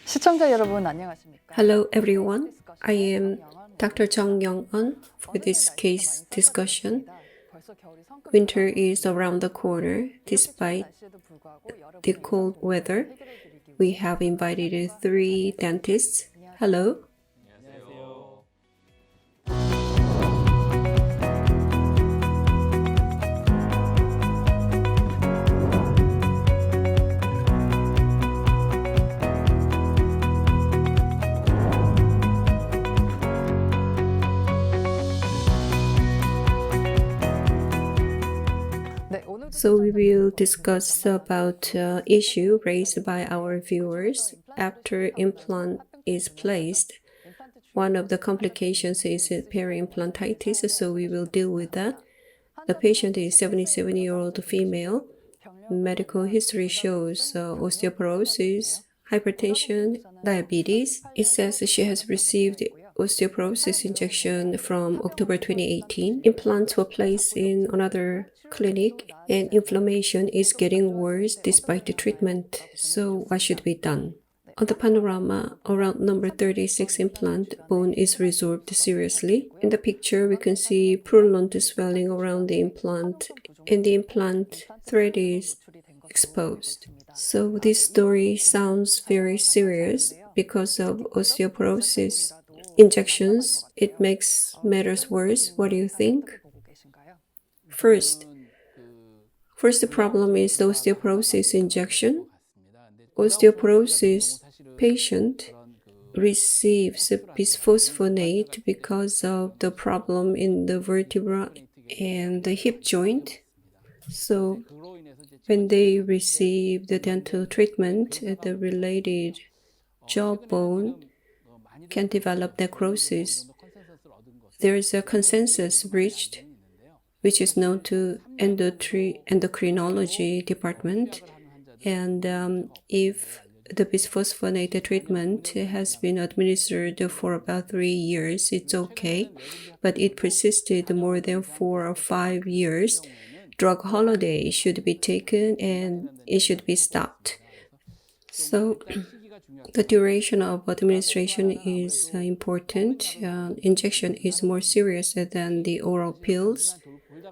시청자 여러분 안녕하십니까? Hello everyone, I am Dr. Jung Young-eun for this case discussion. Winter is around the corner. Despite the cold weather, we have invited 3 dentists. Hello. So we will discuss about issue raised by our viewers after implant is placed. One of the complications is peri-implantitis, so we will deal with that. The patient is 77-year-old female. Medical history shows osteoporosis, hypertension, diabetes. It says she has received osteoporosis injection from October 2018. Implants were placed in another clinic and inflammation is getting worse despite the treatment. So what should be done? On the panorama, around number 36 implant bone is resorbed seriously. In the picture, we can see prolonged swelling around the implant and the implant thread is exposed. So this story sounds very serious because of osteoporosis injections. It makes matters worse. What do you think? First problem is the osteoporosis injection. Osteoporosis patient receives bisphosphonate because of the problem in the vertebra and the hip joint. So when they receive the dental treatment, the related jawbone can develop necrosis. There is a consensus reached, which is known to endocrinology department. And if the bisphosphonate treatment has been administered for about 3 years, it's okay. But it persisted more than 4 or 5 years. Drug holiday should be taken and it should be stopped. So the duration of administration is important. Injection is more serious than the oral pills.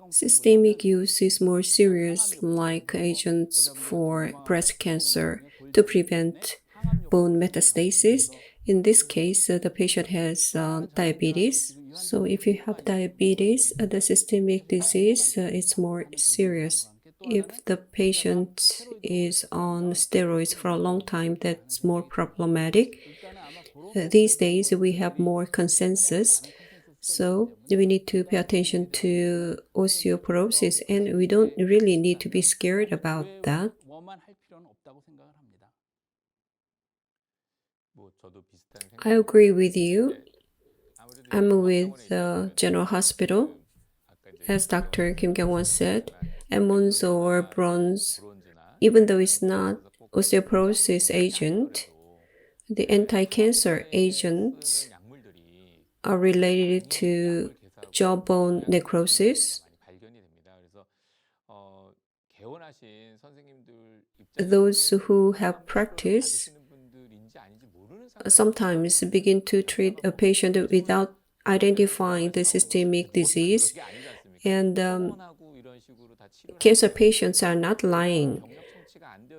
Systemic use is more serious, like agents for breast cancer to prevent bone metastasis. In this case, the patient has diabetes. So if you have diabetes, the systemic disease is more serious. If the patient is on steroids for a long time, that's more problematic. These days, we have more consensus. So we need to pay attention to osteoporosis, and we don't really need to be scared about that. I agree with you. I'm with the General Hospital. As Dr. Kim Kyung-won said, Emmons or bronze, even though it's not osteoporosis agent, the anti-cancer agents are related to jawbone necrosis. Those who have practice sometimes begin to treat a patient without identifying the systemic disease, and cancer patients are not lying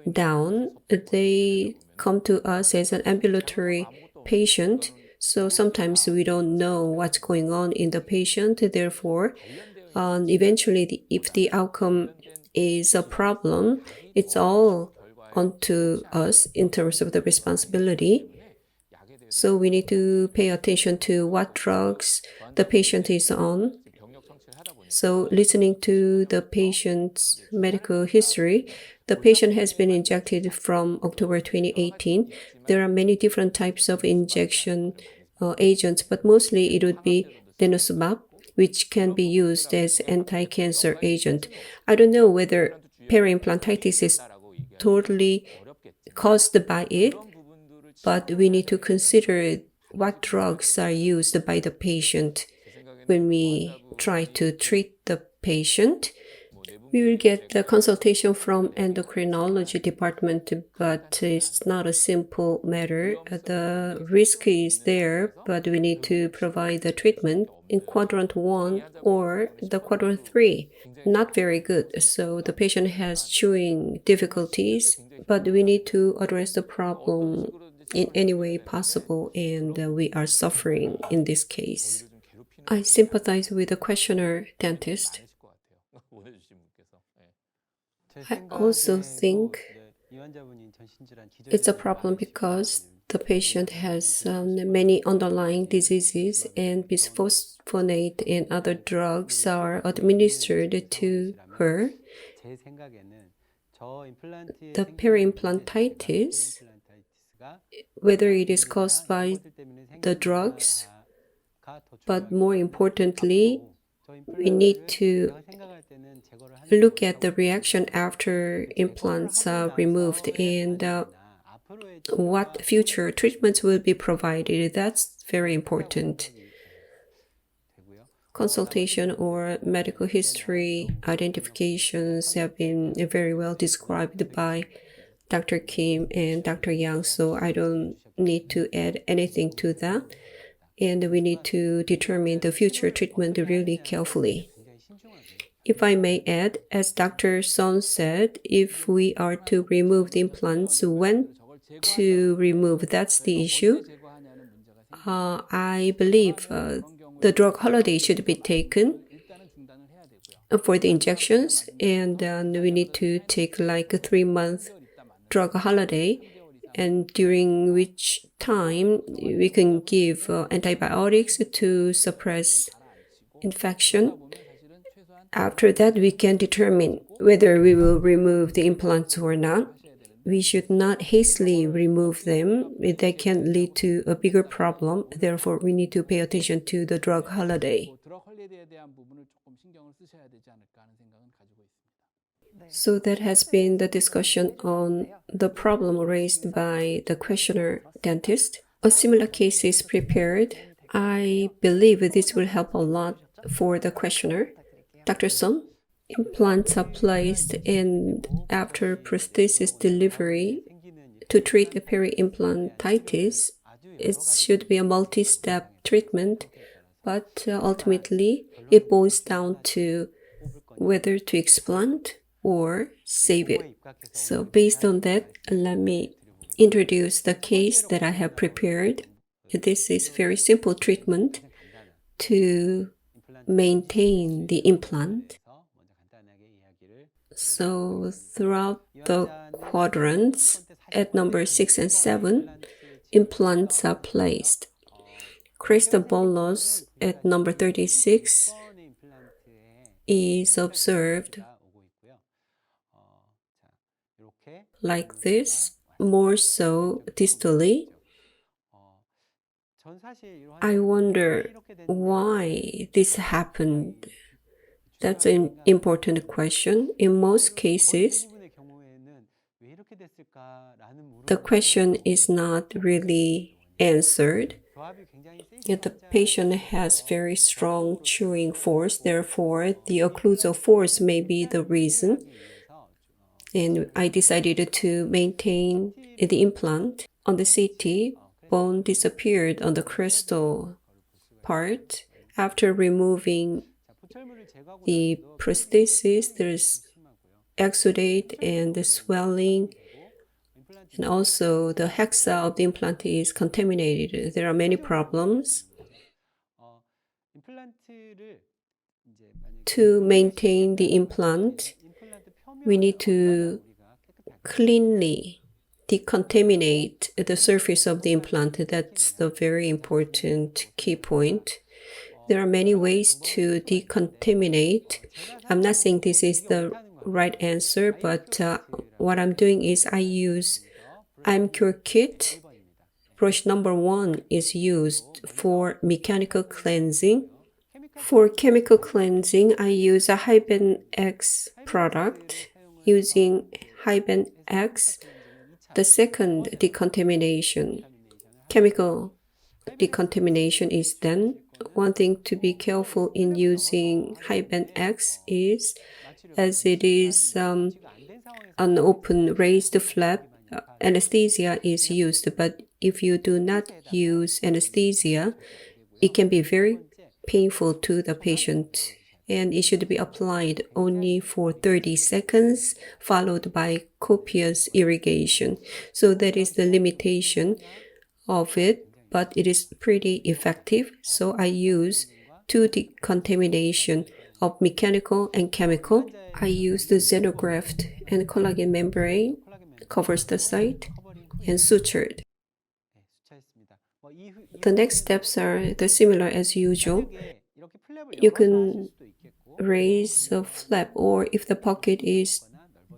down. They come to us as an ambulatory patient. So sometimes we don't know what's going on in the patient. Therefore, eventually, if the outcome is a problem, it's all onto us in terms of the responsibility. So we need to pay attention to what drugs the patient is on. So listening to the patient's medical history, the patient has been injected from October 2018. There are many different types of injection agents, but mostly it would be denosumab, which can be used as anti-cancer agent. I don't know whether peri-implantitis is totally caused by it, but we need to consider what drugs are used by the patient when we try to treat the patient. We will get the consultation from endocrinology department, but it's not a simple matter. The risk is there, but we need to provide the treatment in quadrant 1 or the quadrant 3. Not very good. So the patient has chewing difficulties, but we need to address the problem in any way possible, and we are suffering in this case. I sympathize with the questioner dentist. I also think it's a problem because the patient has many underlying diseases, and bisphosphonate and other drugs are administered to her. The peri-implantitis, whether it is caused by the drugs, but more importantly, we need to look at the reaction after implants are removed and what future treatments will be provided. That's very important. Consultation or medical history identifications have been very well described by Dr. Kim and Dr. Yang, so I don't need to add anything to that. And we need to determine the future treatment really carefully. If I may add, as Dr. Son said, if we are to remove the implants, when to remove, that's the issue. I believe the drug holiday should be taken for the injections, and we need to take like a 3-month drug holiday, and during which time we can give antibiotics to suppress infection. After that, we can determine whether we will remove the implants or not. We should not hastily remove them. They can lead to a bigger problem. Therefore, we need to pay attention to the drug holiday. So that has been the discussion on the problem raised by the questioner dentist. A similar case is prepared. I believe this will help a lot for the questioner. Dr. Son, implants are placed, and after prosthesis delivery, to treat the peri-implantitis, it should be a multi-step treatment, but ultimately it boils down to whether to explant or save it. So based on that, let me introduce the case that I have prepared. This is very simple treatment to maintain the implant. So throughout the quadrants at number 6 and 7, implants are placed. Crest bone loss at number 36 is observed like this, more so distally. I wonder why this happened. That's an important question. In most cases, the question is not really answered. Yet the patient has very strong chewing force, therefore the occlusal force may be the reason. And I decided to maintain the implant. On the CT, bone disappeared on the crestal part. After removing the prosthesis, there's exudate and the swelling, and also the hexa of the implant is contaminated. There are many problems. To maintain the implant, we need to cleanly decontaminate the surface of the implant. That's the very important key point. There are many ways to decontaminate. I'm not saying this is the right answer, but what I'm doing is I use IMCure kit. Brush number 1 is used for mechanical cleansing. For chemical cleansing, I use a Hyben X product. Using Hyben X, the second decontamination, chemical decontamination is done. one thing to be careful in using high band X is, as it is an open raised flap, anesthesia is used. But if you do not use anesthesia, it can be very painful to the patient, and it should be applied only for 30 seconds, followed by copious irrigation. So that is the limitation of it, but it is pretty effective. So I use two decontamination of mechanical and chemical. I use the xenograft and collagen membrane, covers the site, and sutured. The next steps are the similar as usual. You can raise a flap, or if the pocket is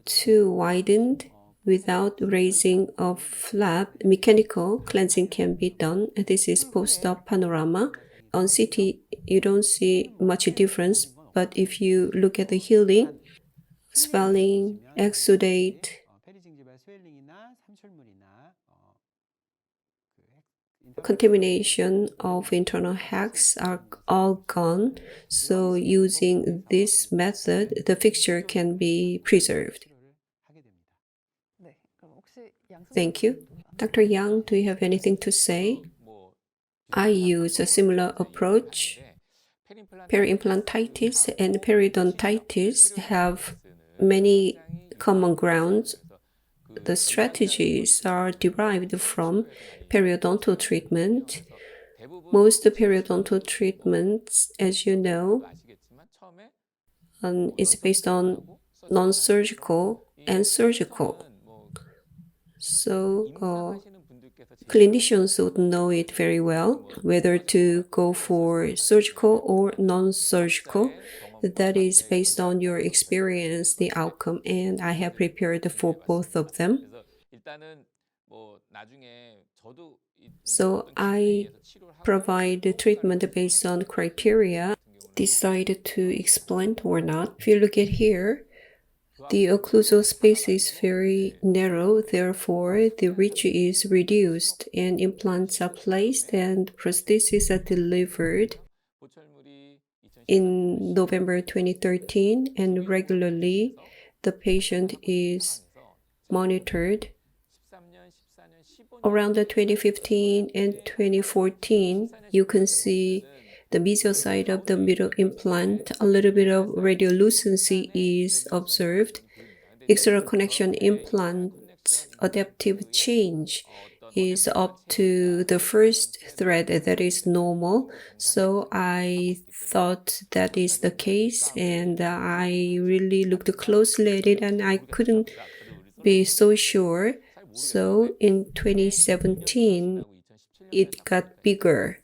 too widened, without raising a flap, mechanical cleansing can be done. This is post-op panorama. On CT, you don't see much difference, but if you look at the healing, swelling, exudate, contamination of internal hacks are all gone. So using this method, the fixture can be preserved. Thank you. Dr. Yang, do you have anything to say? I use a similar approach. Peri-implantitis and periodontitis have many common grounds. The strategies are derived from periodontal treatment. Most periodontal treatments, as you know, is based on non-surgical and surgical. So clinicians would know it very well, whether to go for surgical or non-surgical. That is based on your experience, the outcome, and I have prepared for both of them. So I provide the treatment based on criteria, decide to explant or not. If you look at here, the occlusal space is very narrow, therefore the reach is reduced and implants are placed and prostheses are delivered in November 2013, and regularly the patient is monitored. Around the 2015 and 2014, you can see the mesial side of the middle implant, a little bit of radiolucency is observed. External connection implant adaptive change is up to the first thread, that is normal. So I thought that is the case, and I really looked closely at it and I couldn't be so sure. So in 2017, it got bigger.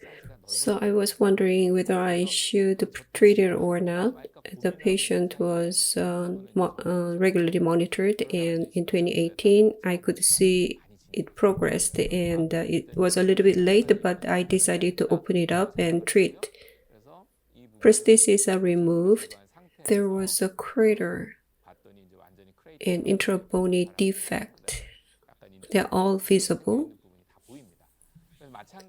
So I was wondering whether I should treat it or not. The patient was regularly monitored, and in 2018, I could see it progressed, and it was a little bit late, but I decided to open it up and treat. Prostheses are removed. There was a crater, an intrabony defect. They're all visible.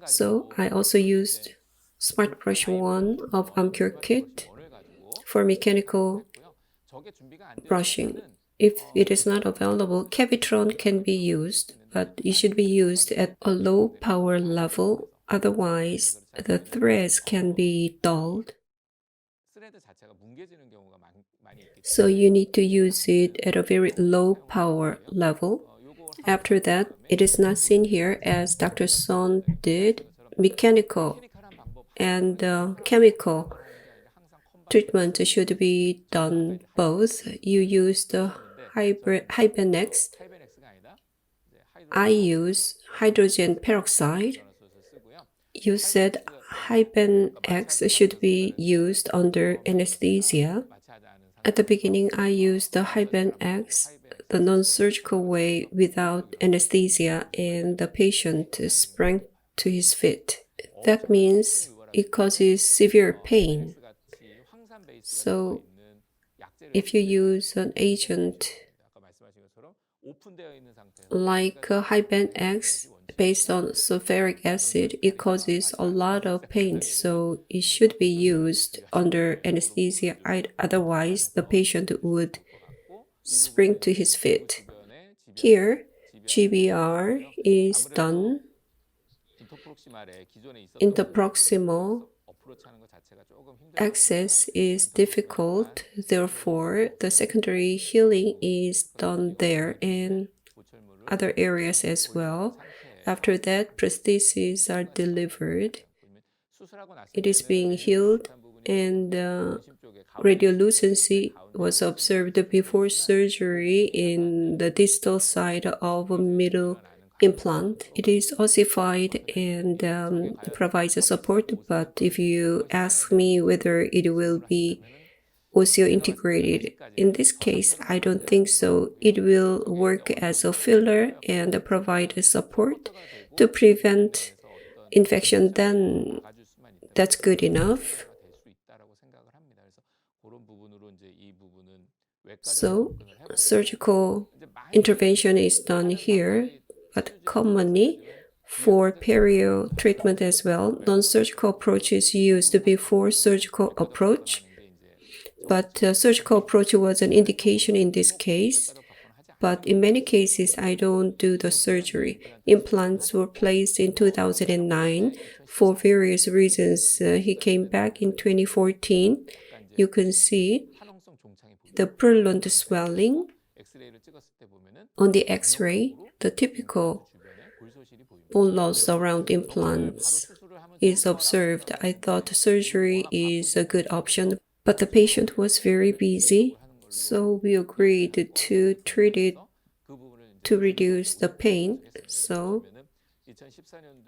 So I also used Smart Brush 1 of Amcure Kit for mechanical brushing. If it is not available, Cavitron can be used, but it should be used at a low power level, otherwise the threads can be dulled. So you need to use it at a very low power level. After that, it is not seen here as Dr. Son did. Mechanical and chemical treatment should be done both. You use the Hybenex. I use hydrogen peroxide. You said Hybenex should be used under anesthesia. At the beginning, I used the Hybenex, the non-surgical way, without anesthesia, and the patient sprang to his feet. That means it causes severe pain. So if you use an agent like Hybenex based on sulfuric acid, it causes a lot of pain, so it should be used under anesthesia. Otherwise, the patient would spring to his feet. Here, GBR is done. Interproximal access is difficult, therefore the secondary healing is done there and other areas as well. After that, prostheses are delivered. It is being healed, and radiolucency was observed before surgery in the distal side of a middle implant. It is ossified and provides a support, but if you ask me whether it will be osseointegrated, in this case, I don't think so. It will work as a filler and provide a support to prevent infection, then that's good enough. So, surgical intervention is done here, but commonly for perio treatment as well, non-surgical approach is used before surgical approach. But surgical approach was an indication in this case. But in many cases, I don't do the surgery. Implants were placed in 2009 for various reasons. He came back in 2014. You can see the purulent swelling on the X-ray. The typical bone loss around implants is observed. I thought surgery is a good option, but the patient was very busy, so we agreed to treat it to reduce the pain. So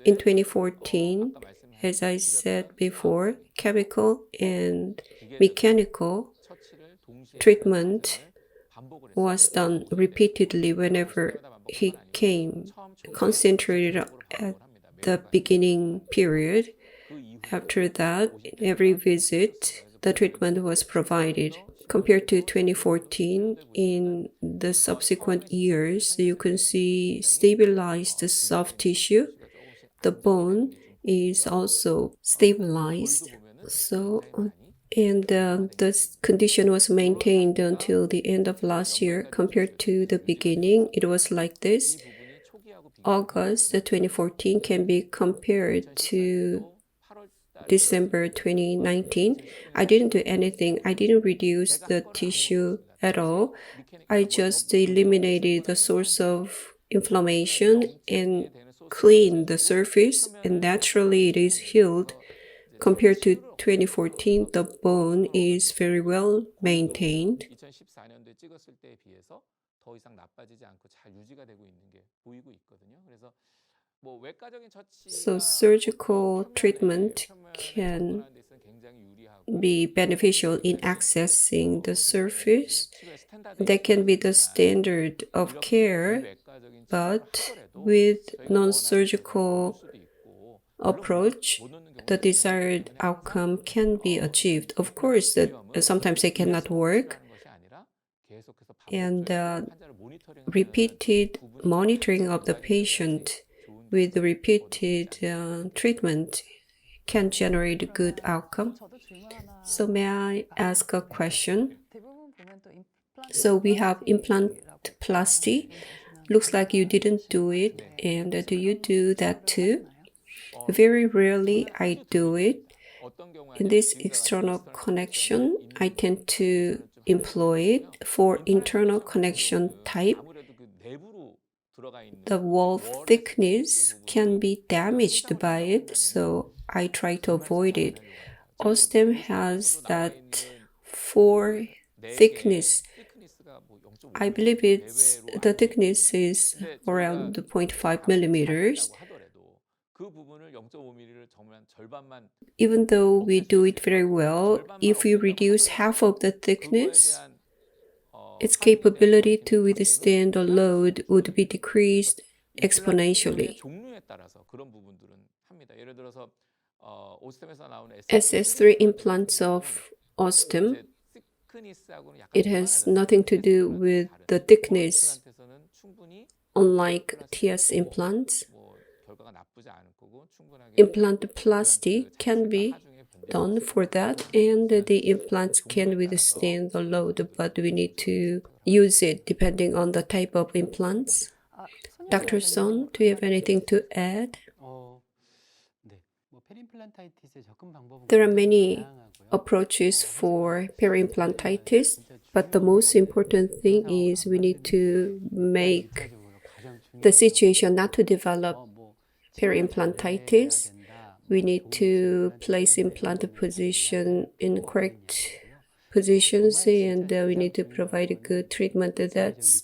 in 2014, as I said before, chemical and mechanical treatment was done repeatedly whenever he came, concentrated at the beginning period. After that, every visit, the treatment was provided. Compared to 2014, in the subsequent years, you can see stabilized soft tissue. The bone is also stabilized. The condition was maintained until the end of last year. Compared to the beginning, it was like this. August 2014 can be compared to December 2019. I didn't do anything. I didn't reduce the tissue at all. I just eliminated the source of inflammation and cleaned the surface, and naturally it is healed. Compared to 2014, the bone is very well maintained. So surgical treatment can be beneficial in accessing the surface. That can be the standard of care, but with non-surgical approach, the desired outcome can be achieved. Of course, sometimes it cannot work, and repeated monitoring of the patient with repeated treatment can generate a good outcome. So may I ask a question? So we have implantoplasty. Looks like you didn't do it, and do you do that too? Very rarely I do it. In this external connection, I tend to employ it. For internal connection type, the wall thickness can be damaged by it, so I try to avoid it. Osstem has that 4 thickness. I believe the thickness is around 0.5 millimeters. Even though we do it very well, if we reduce half of the thickness, its capability to withstand a load would be decreased exponentially. SS3 implants of Osstem, it has nothing to do with the thickness, unlike TS implants. Implantoplasty can be done for that, and the implants can withstand the load, but we need to use it depending on the type of implants. Dr. Son, do you have anything to add? There are many approaches for peri-implantitis, but the most important thing is we need to make the situation not to develop peri-implantitis. We need to place implant position in correct positions, and we need to provide a good treatment. That's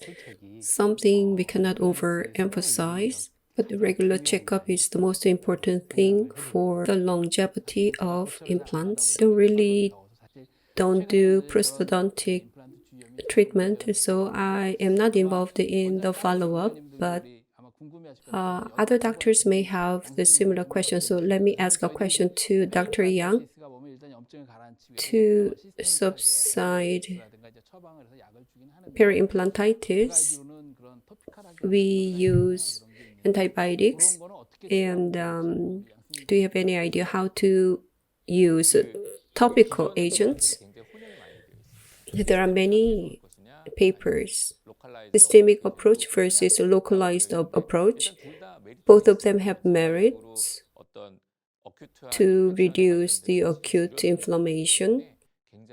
something we cannot overemphasize. But the regular checkup is the most important thing for the longevity of implants. Don't do prosthodontic treatment, so I am not involved in the follow-up, but other doctors may have the similar question. So let me ask a question to Dr. Yang. To subside peri-implantitis, we use antibiotics, and do you have any idea how to use topical agents? There are many papers, systemic approach versus localized approach. Both of them have merits to reduce the acute inflammation.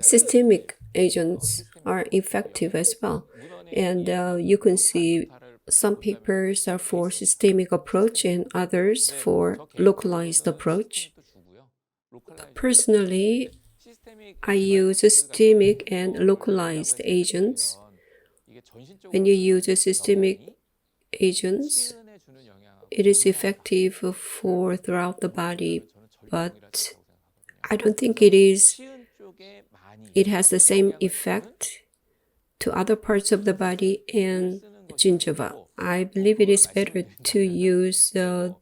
Systemic agents are effective as well, and you can see some papers are for systemic approach and others for localized approach. Personally, I use systemic and localized agents. When you use systemic agents, it is effective for throughout the body, but I don't think it has the same effect to other parts of the body and gingiva. I believe it is better to use the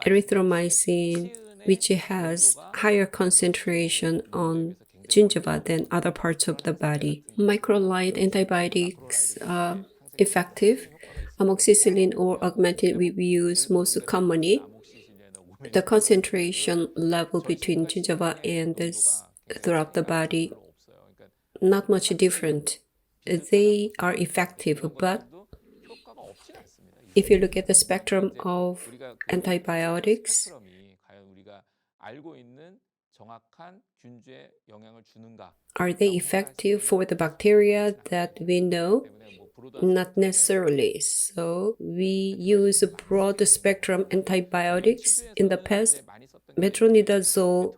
erythromycin, which has higher concentration on gingiva than other parts of the body. Microlide antibiotics are effective. Amoxicillin or augmentin we use most commonly. The concentration level between gingiva and throughout the body, not much different. They are effective, but if you look at the spectrum of antibiotics, are they effective for the bacteria that we know? Not necessarily. So we use broad spectrum antibiotics. In the past, metronidazole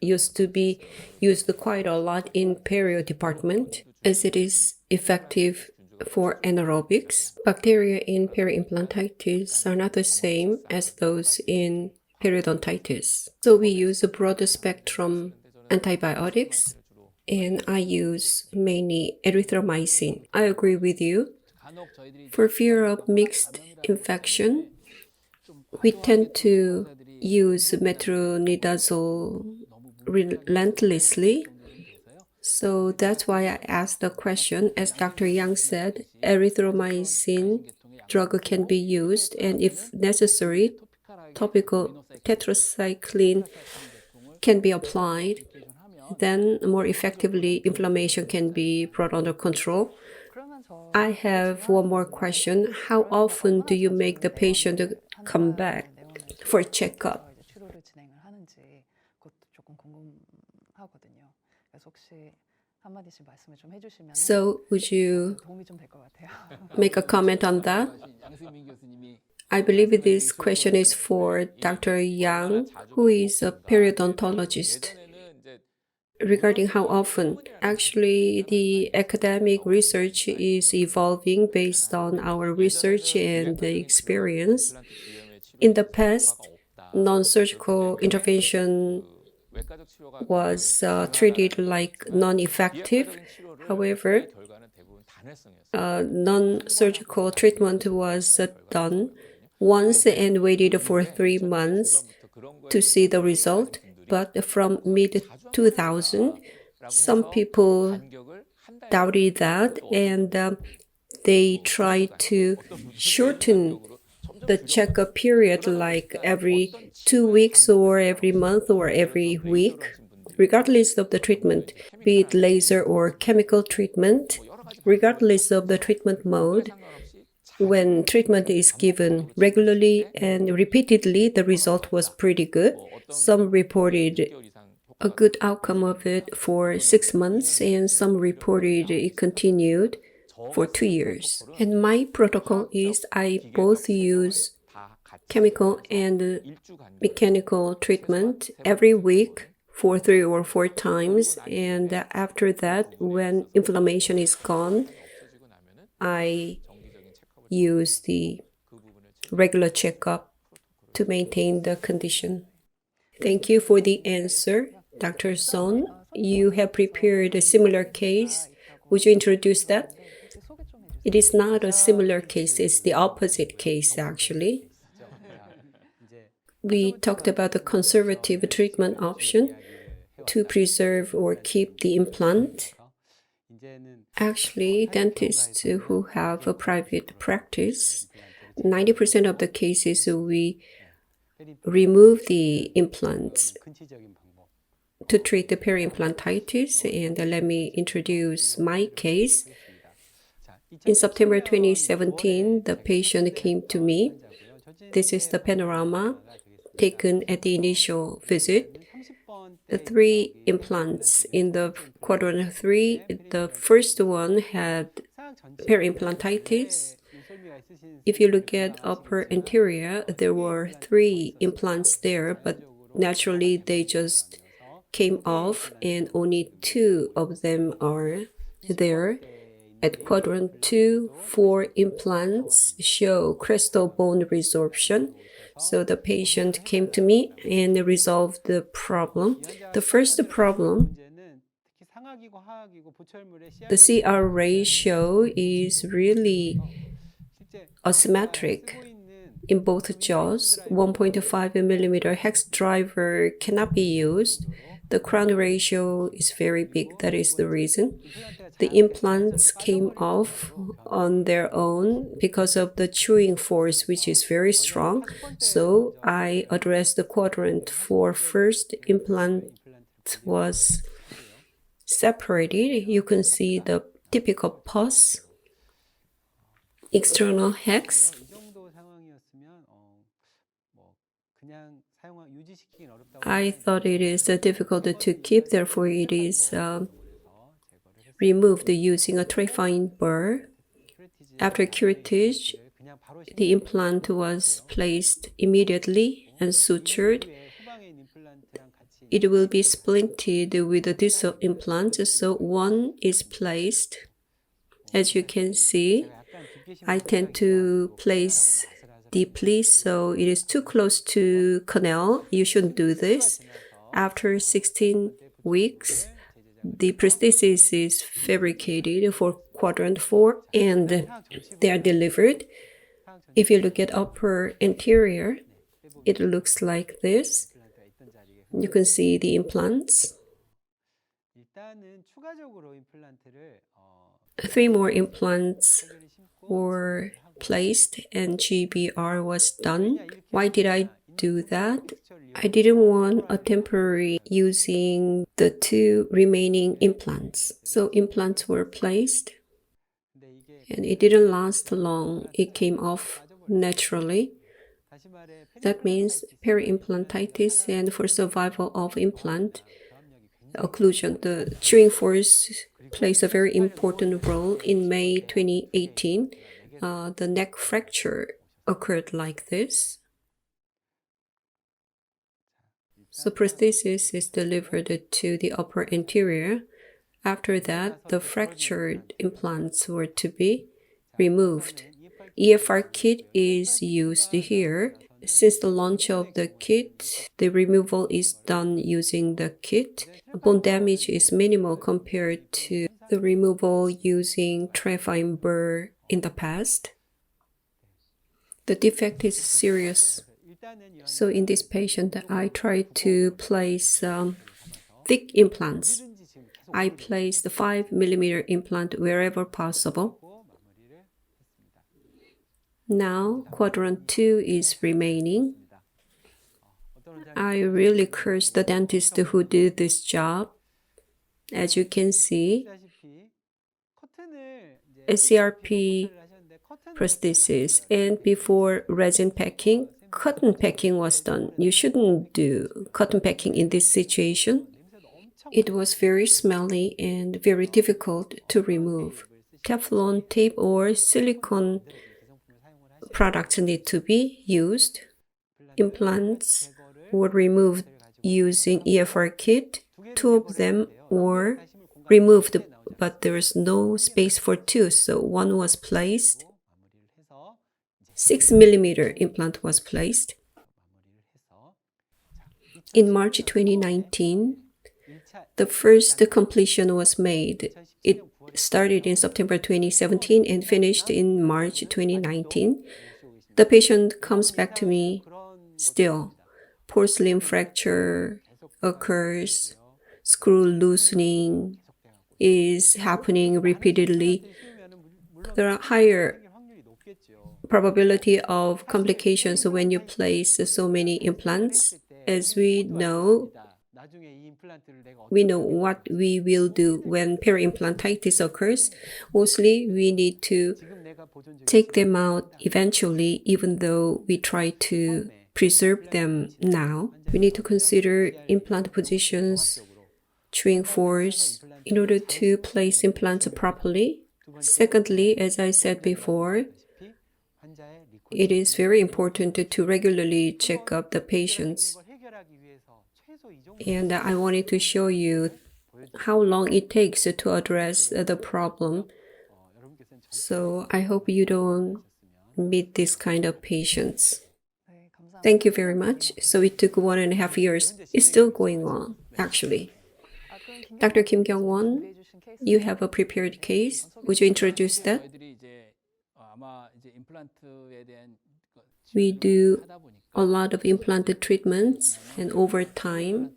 used to be used quite a lot in perio department, as it is effective for anaerobics. Bacteria in peri-implantitis are not the same as those in periodontitis. So we use a broader spectrum antibiotics, and I use mainly erythromycin. I agree with you. For fear of mixed infection, we tend to use metronidazole relentlessly. So that's why I asked the question. As Dr. Yang said, erythromycin drug can be used, and if necessary, topical tetracycline can be applied. Then more effectively, inflammation can be brought under control. I have one more question. How often do you make the patient come back for checkup? So would you make a comment on that? I believe this question is for Dr. Yang, who is a periodontologist. Regarding how often, actually the academic research is evolving based on our research and the experience. In the past, non-surgical intervention was treated like non-effective. However, non-surgical treatment was done once and waited for 3 months to see the result. But from mid-2000, some people doubted that, and they tried to shorten the checkup period like every 2 weeks or every month or every week, regardless of the treatment, be it laser or chemical treatment, regardless of the treatment mode. When treatment is given regularly and repeatedly, the result was pretty good. Some reported a good outcome of it for 6 months, and some reported it continued for 2 years. And my protocol is I both use chemical and mechanical treatment every week for 3 or 4 times, and after that, when inflammation is gone, I use the regular checkup to maintain the condition. Thank you for the answer, Dr. Son. You have prepared a similar case. Would you introduce that? It is not a similar case, it's the opposite case actually. We talked about the conservative treatment option to preserve or keep the implant. Actually, dentists who have a private practice, 90% of the cases we remove the implants to treat the peri-implantitis. And let me introduce my case. In September 2017, the patient came to me. This is the panorama taken at the initial visit. The 3 implants in the quadrant 3, the first one had peri-implantitis. If you look at upper anterior, there were 3 implants there, but naturally they just came off and only 2 of them are there. At quadrant 2, 4 implants show crestal bone resorption. So the patient came to me and resolved the problem. The first problem, the CR ratio is really asymmetric in both jaws. 1.5 millimeter hex driver cannot be used. The crown ratio is very big. That is the reason. The implants came off on their own because of the chewing force, which is very strong. So I addressed the quadrant 4 first. Implant was separated. You can see the typical pus, external hex. I thought it is difficult to keep, therefore it is removed using a trifine burr. After curettage, the implant was placed immediately and sutured. It will be splinted with the distal implant, so one is placed. As you can see, I tend to place deeply, so it is too close to canal. You shouldn't do this. After 16 weeks, the prosthesis is fabricated for quadrant 4 and they are delivered. If you look at upper anterior, it looks like this. You can see the implants. 3 more implants were placed and GBR was done. Why did I do that? I didn't want a temporary using the 2 remaining implants. So implants were placed and it didn't last long. It came off naturally. That means peri-implantitis, and for survival of implant occlusion, the chewing force plays a very important role. In May 2018, the neck fracture occurred like this. So prosthesis is delivered to the upper anterior. After that, the fractured implants were to be removed. EFR kit is used here. Since the launch of the kit, the removal is done using the kit. Bone damage is minimal compared to the removal using trifine burr in the past. The defect is serious. So in this patient, I tried to place thick implants. I placed the 5 millimeter implant wherever possible. Now, quadrant 2 is remaining. I really curse the dentist who did this job. As you can see, a CRP prosthesis, and before resin packing, cotton packing was done. You shouldn't do cotton packing in this situation. It was very smelly and very difficult to remove. Teflon tape or silicone products need to be used. Implants were removed using EFR kit. 2 of them were removed, but there is no space for 2, so 1 was placed. 6 millimeter implant was placed. In March 2019, the first completion was made. It started in September 2017 and finished in March 2019. The patient comes back to me still. Porcelain fracture occurs, screw loosening is happening repeatedly. There are higher probability of complications when you place so many implants. As we know what we will do when peri-implantitis occurs. Mostly, we need to take them out eventually, even though we try to preserve them now. We need to consider implant positions, chewing force, in order to place implants properly. Secondly, as I said before, it is very important to regularly check up the patients. And I wanted to show you how long it takes to address the problem. So I hope you don't meet this kind of patients. Thank you very much. So it took 1.5 years. It's still going on, actually. Dr. Kim Kyung-won, you have a prepared case. Would you introduce that? We do a lot of implanted treatments, and over time,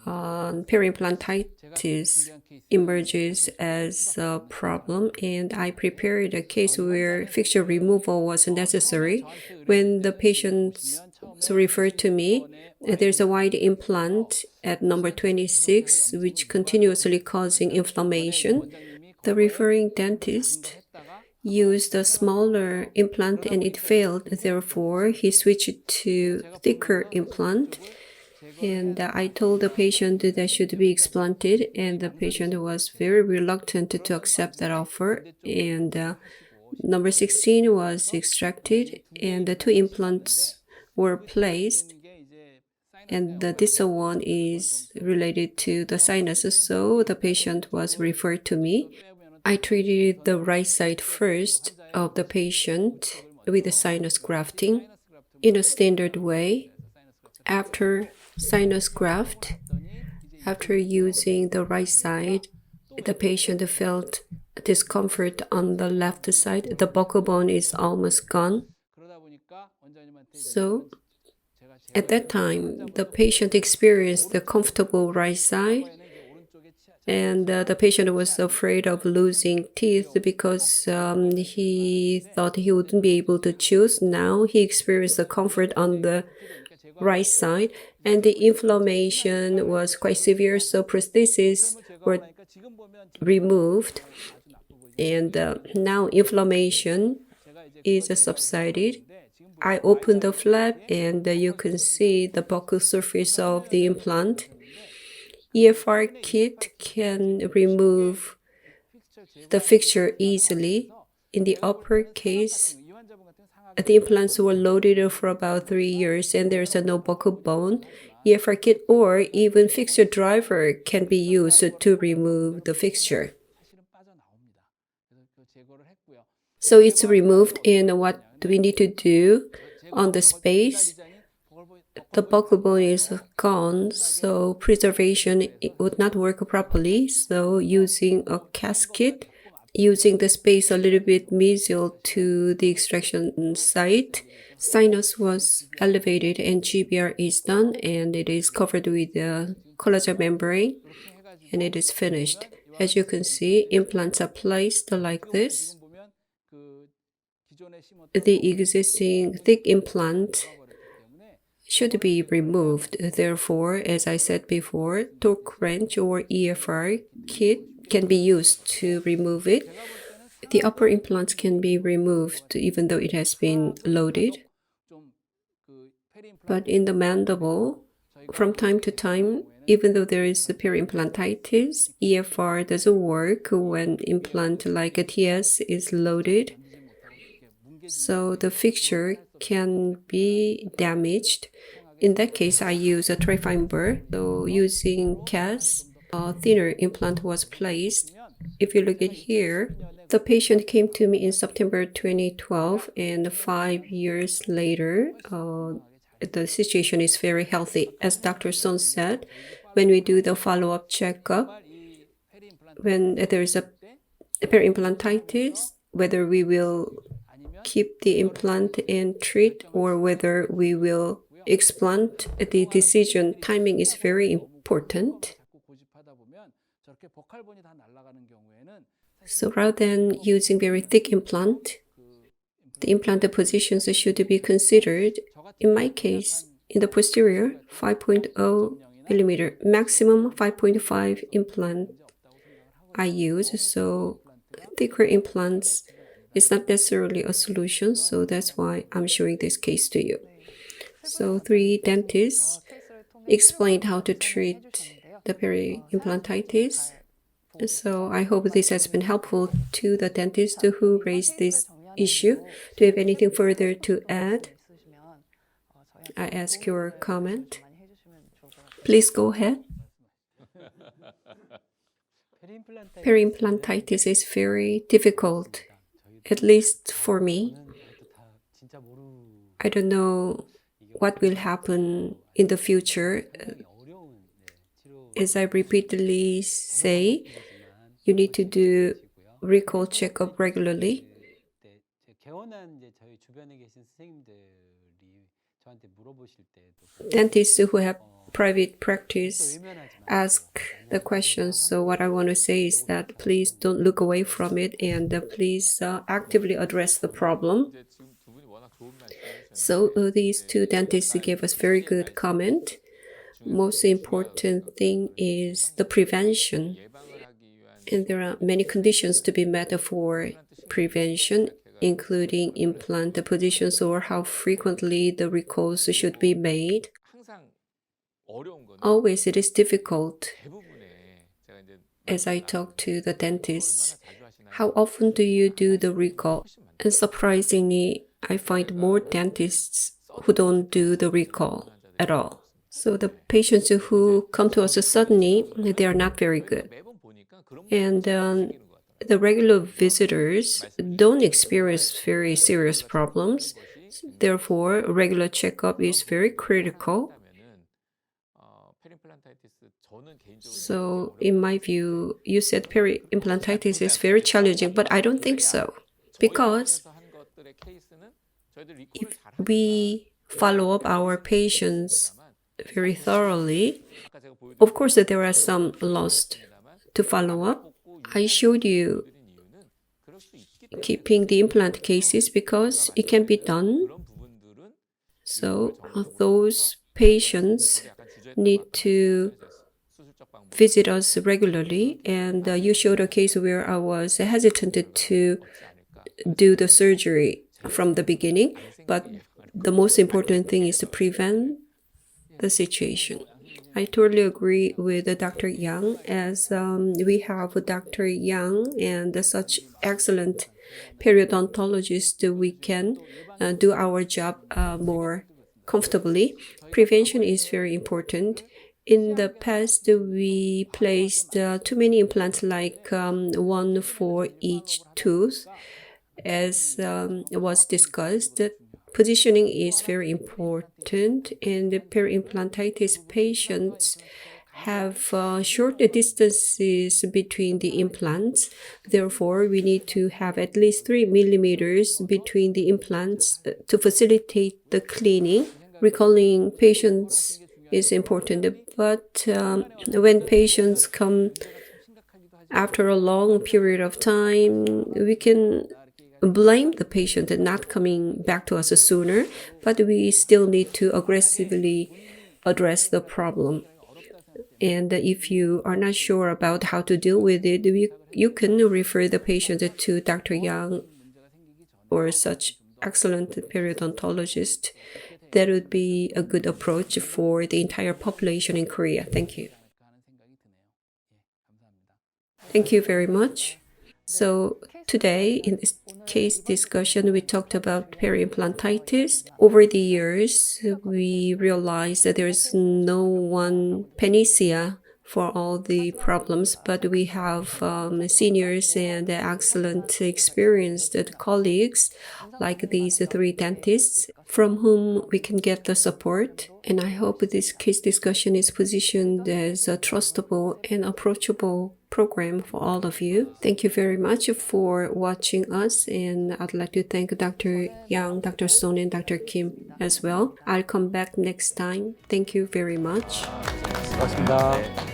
peri-implantitis emerges as a problem, and I prepared a case where fixture removal was necessary. When the patients referred to me, there's a wide implant at number 26, which continuously causing inflammation. The referring dentist used a smaller implant and it failed. Therefore, he switched to thicker implant. And I told the patient that should be explanted, and the patient was very reluctant to accept that offer. And number 16 was extracted, and the 2 implants were placed. And this one is related to the sinuses, so the patient was referred to me. I treated the right side first of the patient with the sinus grafting in a standard way. After sinus graft, after using the right side, the patient felt discomfort on the left side. The buccal bone is almost gone. So at that time, the patient experienced the comfortable right side, and the patient was afraid of losing teeth because he thought he wouldn't be able to choose. Now he experienced the comfort on the right side, and the inflammation was quite severe, so prostheses were removed, and now inflammation is subsided. I opened the flap, and you can see the buccal surface of the implant. EFR kit can remove the fixture easily. In the upper case, the implants were loaded for about 3 years, and there's no buccal bone. EFR kit or even fixture driver can be used to remove the fixture. So it's removed, and what do we need to do on the space? The buccal bone is gone, so preservation would not work properly. So using a casket, using the space a little bit mesial to the extraction site, sinus was elevated and GBR is done, and it is covered with the collagen membrane, and it is finished. As you can see, implants are placed like this. the existing thick implant should be removed. Therefore, as I said before, torque wrench or EFR kit can be used to remove it. The upper implants can be removed even though it has been loaded. But in the mandible, from time to time, even though there is peri-implantitis, EFR doesn't work when implant like a TS is loaded. So the fixture can be damaged. In that case, I use a tray fiber. So using CAS, a thinner implant was placed. If you look at here, the patient came to me in September 2012, and 5 years later, the situation is very healthy. As Dr. Son said, when we do the follow-up checkup, when there is a peri-implantitis, whether we will keep the implant and treat or whether we will explant, the decision timing is very important. So rather than using very thick implant, the implant positions should be considered. In my case, in the posterior, 5.0 millimeter, maximum 5.5 implant I use. So thicker implants is not necessarily a solution. So that's why I'm showing this case to you. So 3 dentists explained how to treat the peri-implantitis. So I hope this has been helpful to the dentist who raised this issue. Do you have anything further to add? I ask your comment. Please go ahead. Peri-implantitis is very difficult, at least for me. I don't know what will happen in the future. As I repeatedly say, you need to do recall checkup regularly. Dentists who have private practice ask the questions. So what I want to say is that please don't look away from it, and please actively address the problem. So these 2 dentists gave us very good comment. Most important thing is the prevention. And there are many conditions to be met for prevention, including implant positions or how frequently the recalls should be made. Always it is difficult. As I talk to the dentists, how often do you do the recall? And surprisingly, I find more dentists who don't do the recall at all. So the patients who come to us suddenly, they are not very good. And the regular visitors don't experience very serious problems. Therefore, regular checkup is very critical. So in my view, you said peri-implantitis is very challenging, but I don't think so. Because if we follow up our patients very thoroughly, of course there are some lost to follow up. I showed you keeping the implant cases because it can be done. So those patients need to visit us regularly, and you showed a case where I was hesitant to do the surgery from the beginning, but the most important thing is to prevent the situation. I totally agree with Dr. Yang, as we have Dr. Yang and such excellent periodontologists, we can do our job more comfortably. Prevention is very important. In the past, we placed too many implants, like 1 for each tooth. As was discussed, positioning is very important, and the peri-implantitis patients have short distances between the implants. Therefore, we need to have at least 3 millimeters between the implants to facilitate the cleaning. Recalling patients is important, but when patients come after a long period of time, we can blame the patient not coming back to us sooner, but we still need to aggressively address the problem. And if you are not sure about how to deal with it, you can refer the patient to Dr. Yang or such excellent periodontologist. That would be a good approach for the entire population in Korea. Thank you. Thank you very much. So today in this case discussion, we talked about peri-implantitis. Over the years, we realized that there is no one panacea for all the problems, but we have seniors and excellent experienced colleagues like these three dentists from whom we can get the support. And I hope this case discussion is positioned as a trustable and approachable program for all of you. Thank you very much for watching us, and I'd like to thank Dr. Yang, Dr. Son, and Dr. Kim as well. I'll come back next time. Thank you very much. 고맙습니다.